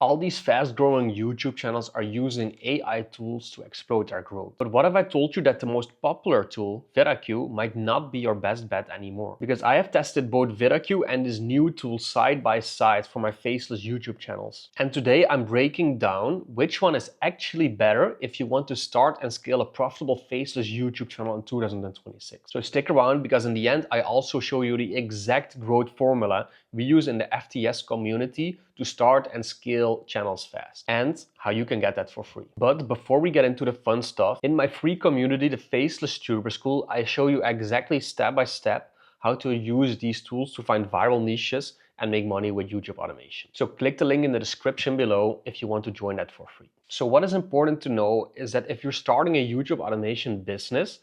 All these fast-growing YouTube channels are using AI tools to explode their growth. But what if I told you that the most popular tool, VidIQ, might not be your best bet anymore? Because I have tested both VidIQ and this new tool side by side for my Faceless YouTube channels. And today I'm breaking down which one is actually better if you want to start and scale a profitable Faceless YouTube channel in 2026. So stick around, because in the end I also show you the exact growth formula we use in the FTS community to start and scale channels fast, and how you can get that for free. But before we get into the fun stuff, in my free community, the Faceless Tuber School, I show you exactly step by step how to use these tools to find viral niches and make money with YouTube automation. So click the link in the description below if you want to join that for free. So what is important to know is that if you're starting a YouTube automation business,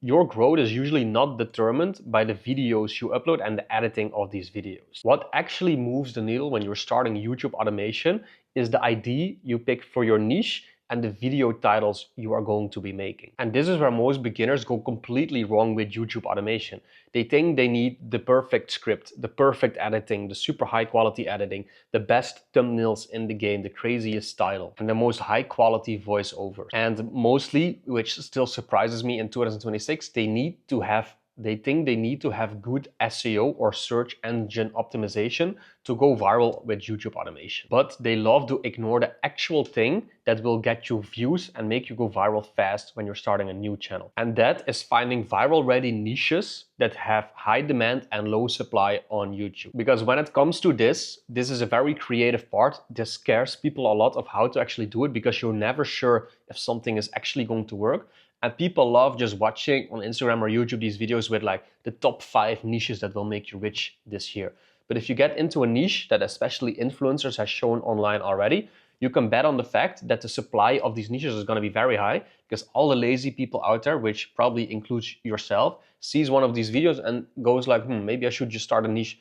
your growth is usually not determined by the videos you upload and the editing of these videos. What actually moves the needle when you're starting YouTube automation is the ID you pick for your niche and the video titles you are going to be making. And this is where most beginners go completely wrong with YouTube automation. They think they need the perfect script, the perfect editing, the super high quality editing, the best thumbnails in the game, the craziest title, and the most high quality voiceovers. And mostly, which still surprises me in 2026, they think they need to have good SEO or search engine optimization to go viral with YouTube automation. But they love to ignore the actual thing that will get you views and make you go viral fast when you're starting a new channel. And that is finding viral ready niches that have high demand and low supply on YouTube. Because when it comes to this is a very creative part. This scares people a lot of how to actually do it, because you're never sure if something is actually going to work. And people love just watching on Instagram or YouTube these videos with like the top 5 niches that will make you rich this year. But if you get into a niche that especially influencers have shown online already, you can bet on the fact that the supply of these niches is going to be very high, because all the lazy people out there, which probably includes yourself, sees one of these videos and goes like, maybe I should just start a niche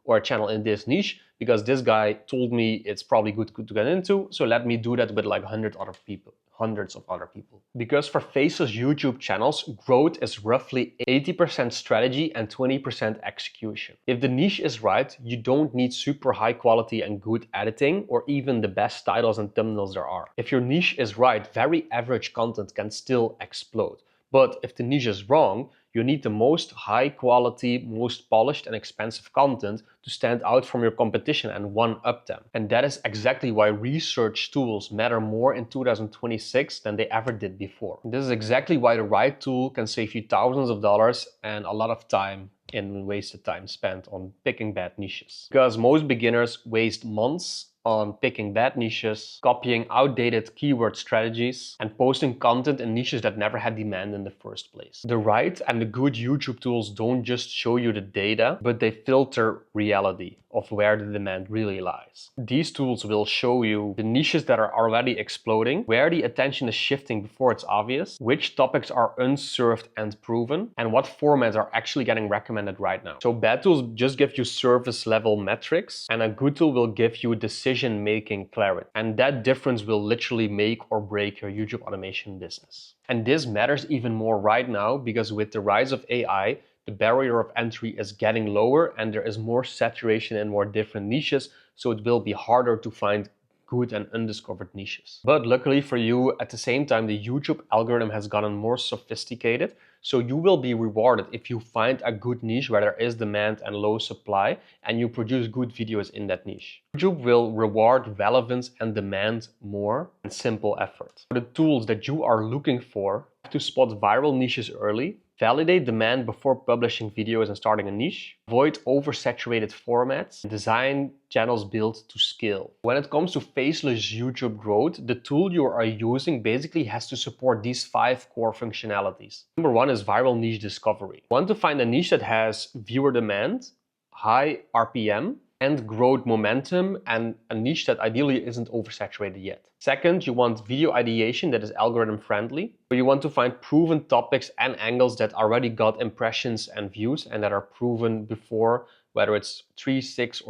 or a channel in this niche, because this guy told me it's probably good to get into, so let me do that with like hundreds of other people. Because for Faceless YouTube channels, growth is roughly 80% strategy and 20% execution. If the niche is right, you don't need super high quality and good editing or even the best titles and thumbnails there are. If your niche is right, very average content can still explode. But if the niche is wrong, you need the most high quality, most polished and expensive content to stand out from your competition and one-up them. And that is exactly why research tools matter more in 2026 than they ever did before. This is exactly why the right tool can save you thousands of dollars and a lot of time in wasted time spent on picking bad niches. Because most beginners waste months on picking bad niches, copying outdated keyword strategies, and posting content in niches that never had demand in the first place. The right and the good YouTube tools don't just show you the data, but they filter reality of where the demand really lies. These tools will show you the niches that are already exploding, where the attention is shifting before it's obvious, which topics are unserved and proven, and what formats are actually getting recommended right now. So bad tools just give you service level metrics, and a good tool will give you decision-making clarity. And that difference will literally make or break your YouTube automation business. And this matters even more right now, because with the rise of AI, the barrier of entry is getting lower and there is more saturation in more different niches, so it will be harder to find good and undiscovered niches. But luckily for you, at the same time, the YouTube algorithm has gotten more sophisticated, so you will be rewarded if you find a good niche where there is demand and low supply and you produce good videos in that niche. YouTube will reward relevance and demand more and simple effort. The tools that you are looking for to spot viral niches early, validate demand before publishing videos and starting a niche, avoid oversaturated formats, design channels built to scale. When it comes to Faceless YouTube growth, the tool you are using basically has to support these 5 core functionalities. Number 1 is viral niche discovery. You want to find a niche that has viewer demand, high RPM, and growth momentum, and a niche that ideally isn't oversaturated yet. Second, you want video ideation that is algorithm friendly. You want to find proven topics and angles that already got impressions and views and that are proven before, whether it's 6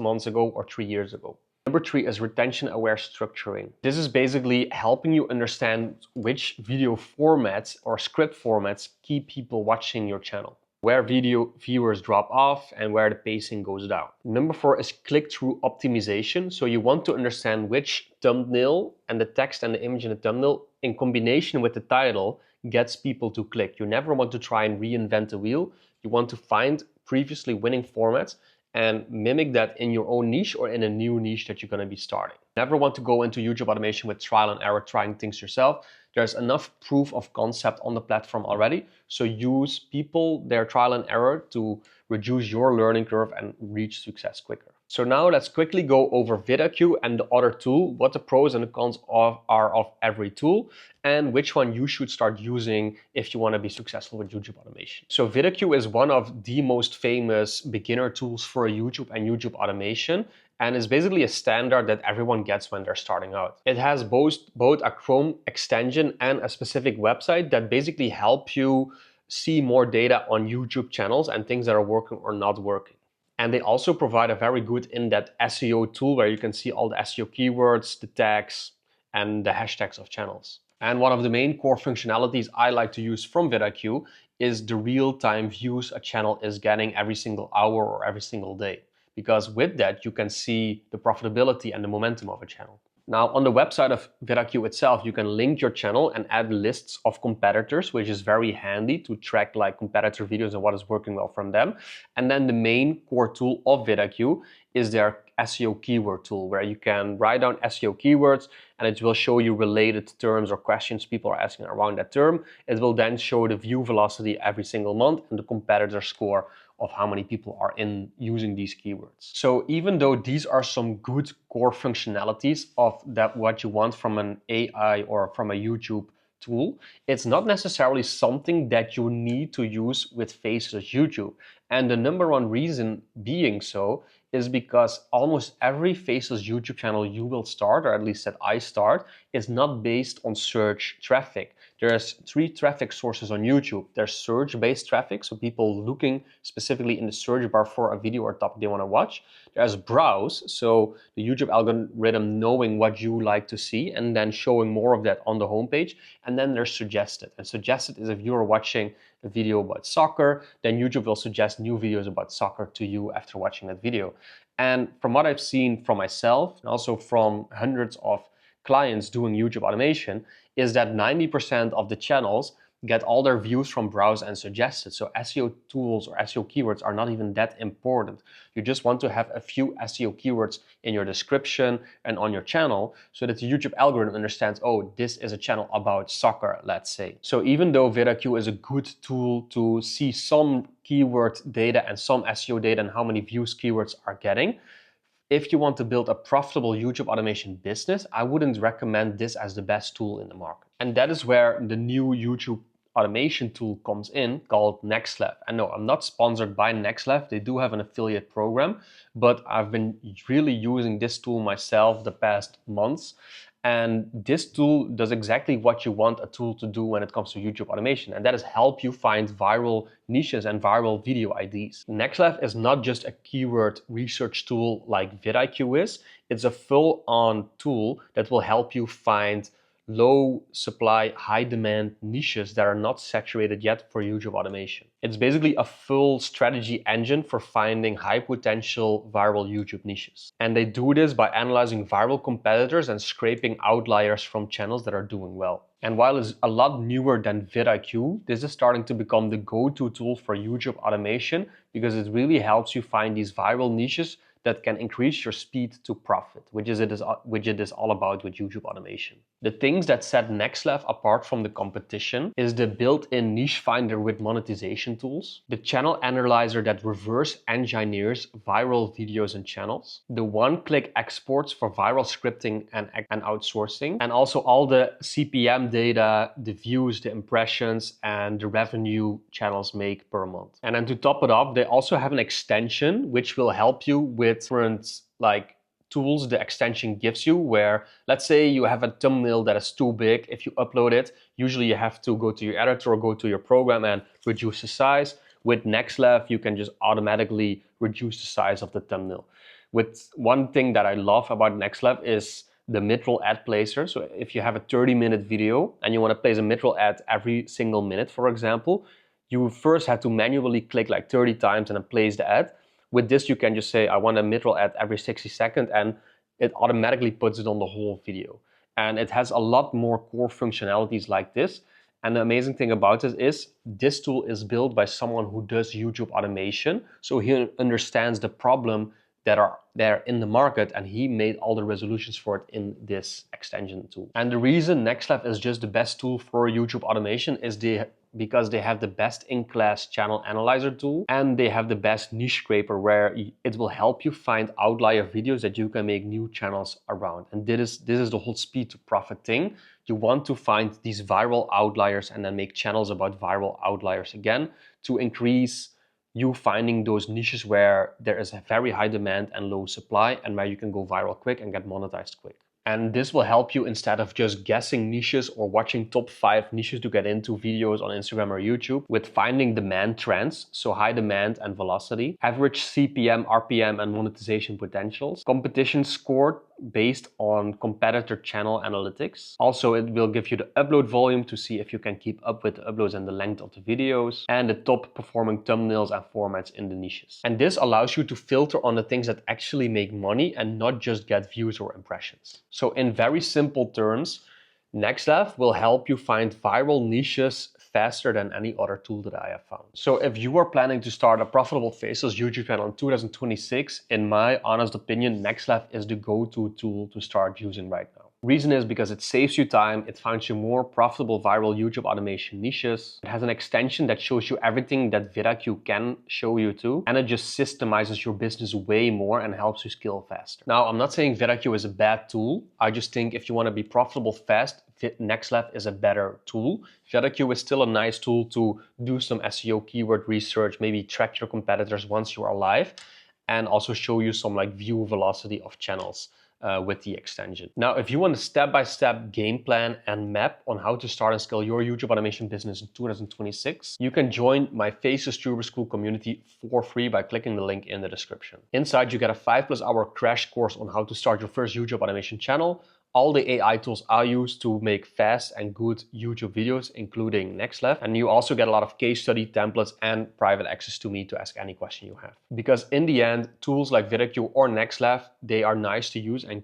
months ago or 3 years ago. Number 3 is retention-aware structuring. This is basically helping you understand which video formats or script formats keep people watching your channel. where video viewers drop off and where the pacing goes down. Number 4 is click-through optimization. So you want to understand which thumbnail and the text and the image in the thumbnail in combination with the title gets people to click. You never want to try and reinvent the wheel. You want to find previously winning formats and mimic that in your own niche or in a new niche that you're going to be starting. Never want to go into YouTube automation with trial and error, trying things yourself. There's enough proof of concept on the platform already. So use their trial and error to reduce your learning curve and reach success quicker. So now let's quickly go over VidIQ and the other tool, what the pros and the cons are of every tool, and which one you should start using if you want to be successful with YouTube automation. So VidIQ is one of the most famous beginner tools for YouTube and YouTube automation, and is basically a standard that everyone gets when they're starting out. It has both a Chrome extension and a specific website that basically help you see more data on YouTube channels and things that are working or not working. And they also provide a very good in-depth SEO tool where you can see all the SEO keywords, the tags, and the hashtags of channels. And one of the main core functionalities I like to use from VidIQ is the real-time views a channel is getting every single hour or every single day. Because with that, you can see the profitability and the momentum of a channel. Now, on the website of VidIQ itself, you can link your channel and add lists of competitors, which is very handy to track like competitor videos and what is working well from them. And then the main core tool of VidIQ is their SEO keyword tool, where you can write down SEO keywords and it will show you related terms or questions people are asking around that term. It will then show the view velocity every single month and the competitor score of how many people are using these keywords. So even though these are some good core functionalities of what you want from an AI or from a YouTube tool, it's not necessarily something that you need to use with Faceless YouTube. And the number one reason being so is because almost every Faceless YouTube channel you will start, or at least that I start, is not based on search traffic. There's 3 traffic sources on YouTube. There's search-based traffic, so people looking specifically in the search bar for a video or topic they want to watch. There's browse, so the YouTube algorithm knowing what you like to see and then showing more of that on the homepage. And then there's suggested. And suggested is if you're watching a video about soccer, then YouTube will suggest new videos about soccer to you after watching that video. And from what I've seen from myself and also from hundreds of clients doing YouTube automation, is that 90% of the channels get all their views from browse and suggested. So SEO tools or SEO keywords are not even that important. You just want to have a few SEO keywords in your description and on your channel so that the YouTube algorithm understands, oh, this is a channel about soccer, let's say. So even though VidIQ is a good tool to see some keyword data and some SEO data and how many views keywords are getting, if you want to build a profitable YouTube automation business, I wouldn't recommend this as the best tool in the market. And that is where the new YouTube automation tool comes in called NextLev. And no, I'm not sponsored by NextLev. They do have an affiliate program, but I've been really using this tool myself the past months. And this tool does exactly what you want a tool to do when it comes to YouTube automation. And that is help you find viral niches and viral video IDs. NextLev is not just a keyword research tool like VidIQ is. It's a full-on tool that will help you find low supply, high demand niches that are not saturated yet for YouTube automation. It's basically a full strategy engine for finding high potential viral YouTube niches. And they do this by analyzing viral competitors and scraping outliers from channels that are doing well. And while it's a lot newer than VidIQ, this is starting to become the go-to tool for YouTube automation because it really helps you find these viral niches that can increase your speed to profit, which it is all about with YouTube automation. The things that set NextLev apart from the competition is the built-in niche finder with monetization tools, the channel analyzer that reverse engineers viral videos and channels, the one-click exports for viral scripting and outsourcing, and also all the CPM data, the views, the impressions, and the revenue channels make per month. And then to top it off, they also have an extension which will help you with different tools the extension gives you, where let's say you have a thumbnail that is too big. If you upload it, usually you have to go to your editor or go to your program and reduce the size. With NextLev, you can just automatically reduce the size of the thumbnail. With one thing that I love about NextLev is the mid-roll ad placer. So if you have a 30-minute video and you want to place a mid-roll ad every single minute, for example, You first had to manually click like 30 times and then place the ad. With this, you can just say, I want a mid-roll ad every 60 seconds, and it automatically puts it on the whole video. And it has a lot more core functionalities like this. And the amazing thing about it is this tool is built by someone who does YouTube automation. So he understands the problem that are there in the market, and he made all the resolutions for it in this extension tool. And the reason NextLab is just the best tool for YouTube automation is because they have the best in-class channel analyzer tool, and they have the best niche scraper where it will help you find outlier videos that you can make new channels around. And this is the whole speed to profit thing. You want to find these viral outliers and then make channels about viral outliers again to increase you finding those niches where there is a very high demand and low supply, and where you can go viral quick and get monetized quick. And this will help you, instead of just guessing niches or watching top 5 niches to get into videos on Instagram or YouTube, with finding demand trends, so high demand and velocity, average CPM, RPM, and monetization potentials, competition scored based on competitor channel analytics. Also, it will give you the upload volume to see if you can keep up with the uploads and the length of the videos, and the top performing thumbnails and formats in the niches. And this allows you to filter on the things that actually make money and not just get views or impressions. So in very simple terms, NextLab will help you find viral niches faster than any other tool that I have found. So if you are planning to start a profitable Faceless YouTube channel in 2026, in my honest opinion, NextLab is the go-to tool to start using right now. Reason is because it saves you time, it finds you more profitable viral YouTube automation niches, it has an extension that shows you everything that VidIQ can show you too, and it just systemizes your business way more and helps you scale faster. Now, I'm not saying VidIQ is a bad tool, I just think if you want to be profitable fast, NextLab is a better tool. VidIQ is still a nice tool to do some SEO keyword research, maybe track your competitors once you are live, and also show you some like view velocity of channels with the extension. Now, if you want a step-by-step game plan and map on how to start and scale your YouTube automation business in 2026, you can join my Faceless Tuber School community for free by clicking the link in the description. Inside, you get a 5+ hour crash course on how to start your first YouTube automation channel, all the AI tools I use to make fast and good YouTube videos, including NextLab. And you also get a lot of case study templates and private access to me to ask any question you have. Because in the end, tools like VidIQ or NextLab, they are nice to use and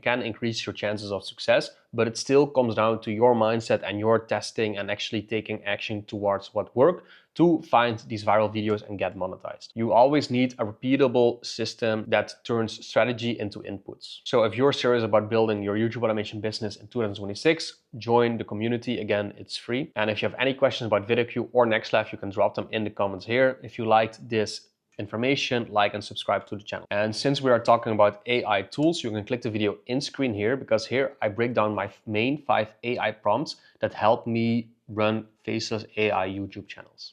can increase your chances of success, but it still comes down to your mindset and your testing and actually taking action towards what works to find these viral videos and get monetized. You always need a repeatable system that turns strategy into inputs. So if you're serious about building your YouTube automation business in 2026, join the community. Again, it's free. And if you have any questions about VidIQ or NextLab, you can drop them in the comments here. If you liked this information, like and subscribe to the channel. And since we are talking about AI tools, you can click the video in screen here, because here I break down my main 5 AI prompts that help me run Faceless AI YouTube channels.